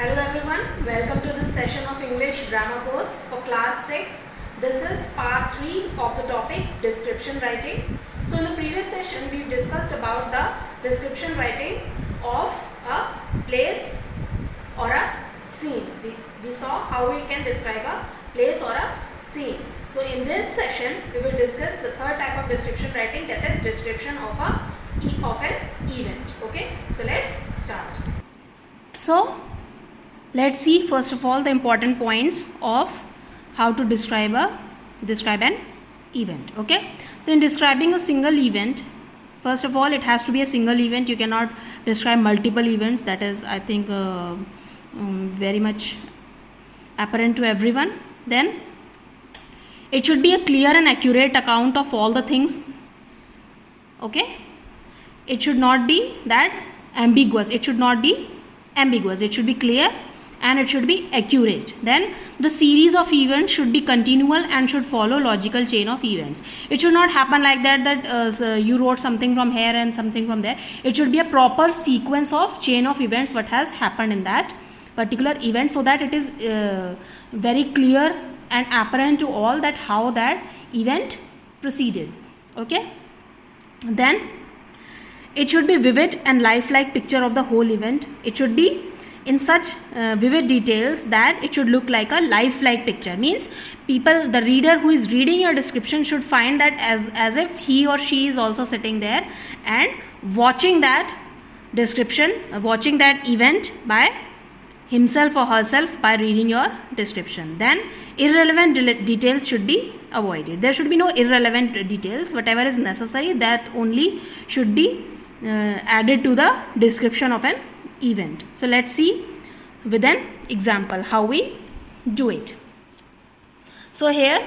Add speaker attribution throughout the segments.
Speaker 1: Hello everyone, welcome to this session of English grammar course for class 6. This is part 3 of the topic description writing. So in the previous session we discussed about the description writing of a place or a scene. We saw how we can describe a place or a scene. So in this session we will discuss the third type of description writing, that is description of an event. Okay, so let's start. So let's see first of all the important points of how to describe an event. Okay, so in describing a single event, first of all it has to be a single event. You cannot describe multiple events. That is, I think, very much apparent to everyone. Then it should be a clear and accurate account of all the things. Okay, it should not be that ambiguous. It should not be ambiguous. It should be clear and it should be accurate. Then the series of events should be continual and should follow logical chain of events. It should not happen like that so you wrote something from here and something from there. It should be a proper sequence of chain of events what has happened in that particular event, so that it is very clear and apparent to all that how that event proceeded. Okay, then it should be vivid and lifelike picture of the whole event. It should be in such vivid details that it should look like a lifelike picture. Means the reader who is reading your description should find that as if he or she is also sitting there and watching that description, watching that event by himself or herself by reading your description. Then irrelevant details should be avoided. There should be no irrelevant details. Whatever is necessary, that only should be added to the description of an event. So let's see with an example how we do it. So here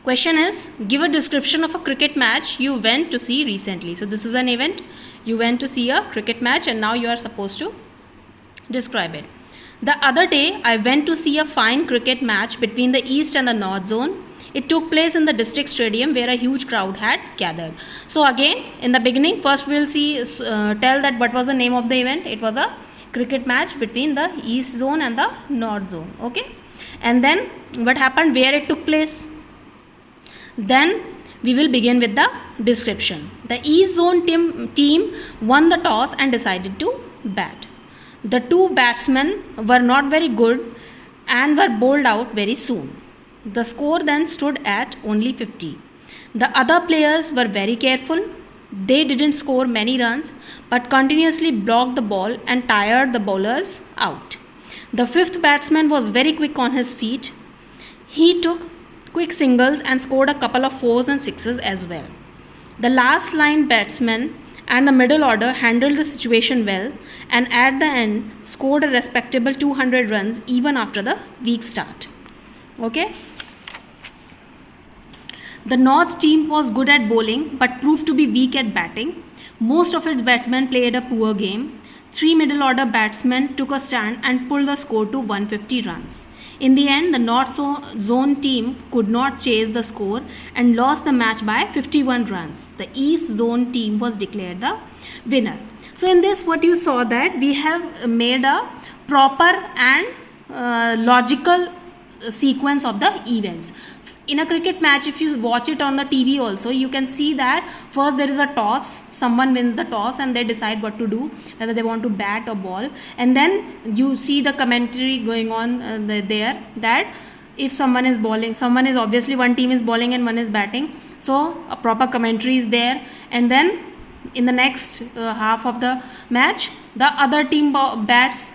Speaker 1: question is, give a description of a cricket match you went to see recently. So this is an event. You went to see a cricket match and now you are supposed to describe it. The other day I went to see a fine cricket match between the East and the North zone. It took place in the district stadium where a huge crowd had gathered. So again, in the beginning, first we will see tell that what was the name of the event. It was a cricket match between the East zone and the North zone. Okay, and then what happened, where it took place. Then we will begin with the description. The East zone team won the toss and decided to bat. The two batsmen were not very good and were bowled out very soon. The score then stood at only 50. The other players were very careful. They didn't score many runs but continuously blocked the ball and tired the bowlers out. The fifth batsman was very quick on his feet. He took quick singles and scored a couple of fours and sixes as well. The last line batsman and the middle order handled the situation well and at the end scored a respectable 200 runs even after the weak start. Okay. The North team was good at bowling but proved to be weak at batting. Most of its batsmen played a poor game. 3 middle order batsmen took a stand and pulled the score to 150 runs. In the end, the North zone team could not chase the score and lost the match by 51 runs. The East zone team was declared the winner. So in this, what you saw that we have made a proper and logical sequence of the events. In a cricket match, if you watch it on the TV also, you can see that first there is a toss. Someone wins the toss and they decide what to do, whether they want to bat or ball. And then you see the commentary going on there, that if someone is bowling, someone is obviously, one team is bowling and one is batting. So a proper commentary is there. And then in the next half of the match, the other team bats.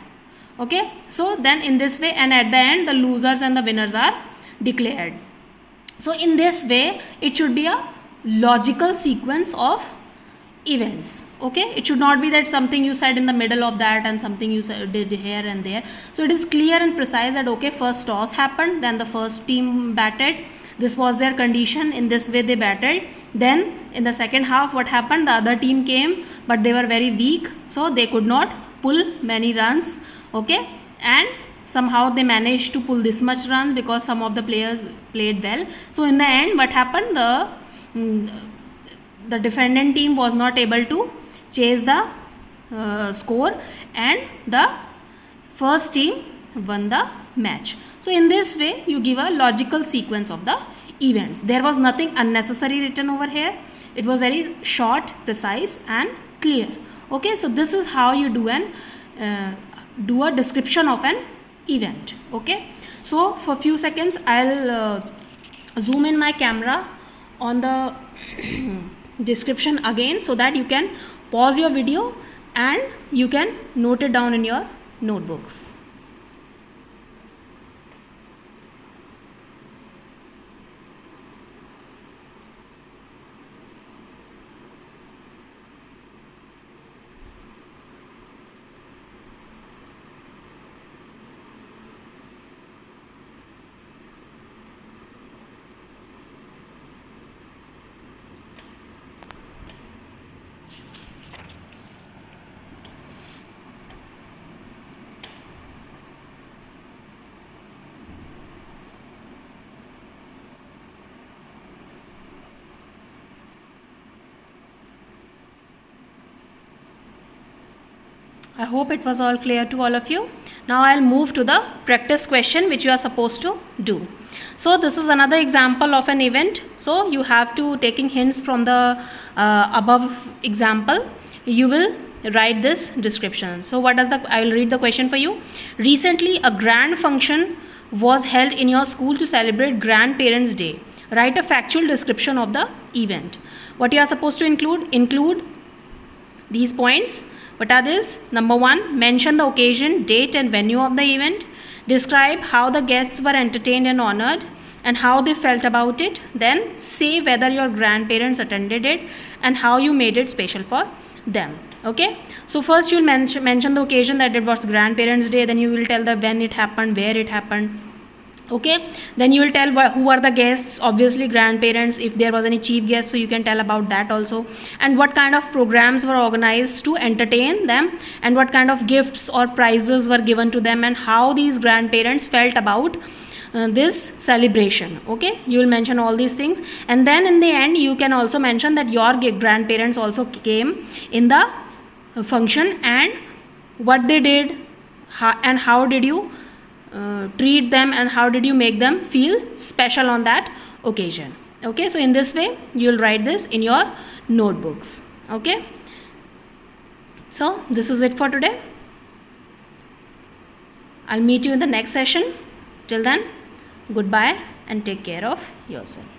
Speaker 1: Okay, so then in this way, and at the end the losers and the winners are declared. So in this way it should be a logical sequence of events. Okay, it should not be that something you said in the middle of that and something you did here and there. So it is clear and precise that okay, first toss happened, then the first team batted, this was their condition, in this way they batted. Then in the second half what happened, the other team came but they were very weak, so they could not pull many runs. Okay, and somehow they managed to pull this much runs because some of the players played well. So in the end what happened, the defendant team was not able to chase the score and the first team won the match. So in this way you give a logical sequence of the events. There was nothing unnecessary written over here. It was very short, precise and clear. Okay, so this is how you do a description of an event. Okay, so for few seconds I'll zoom in my camera on the description again, so that you can pause your video and you can note it down in your notebooks. I hope it was all clear to all of you. Now I'll move to the practice question which you are supposed to do. So this is another example of an event. So you have to, taking hints from the above example, you will write this description. So what does I will read the question for you. Recently a grand function was held in your school to celebrate Grandparents' Day. Write a factual description of the event. What you are supposed to include these points. What are these? Number 1, mention the occasion, date and venue of the event. Describe how the guests were entertained and honored and how they felt about it. Then say whether your grandparents attended it and how you made it special for them. Okay, so first you will mention the occasion, that it was Grandparents' Day. Then you will tell the when it happened, where it happened. Okay, then you will tell who are the guests, obviously grandparents. If there was any chief guest, so you can tell about that also, and what kind of programs were organized to entertain them, and what kind of gifts or prizes were given to them, and how these grandparents felt about this celebration. Okay, you will mention all these things, and then in the end you can also mention that your grandparents also came in the function and what they did, and how did you treat them, and how did you make them feel special on that occasion. Okay, so in this way you will write this in your notebooks. Okay, so this is it for today. I'll meet you in the next session. Till then, goodbye and take care of yourself.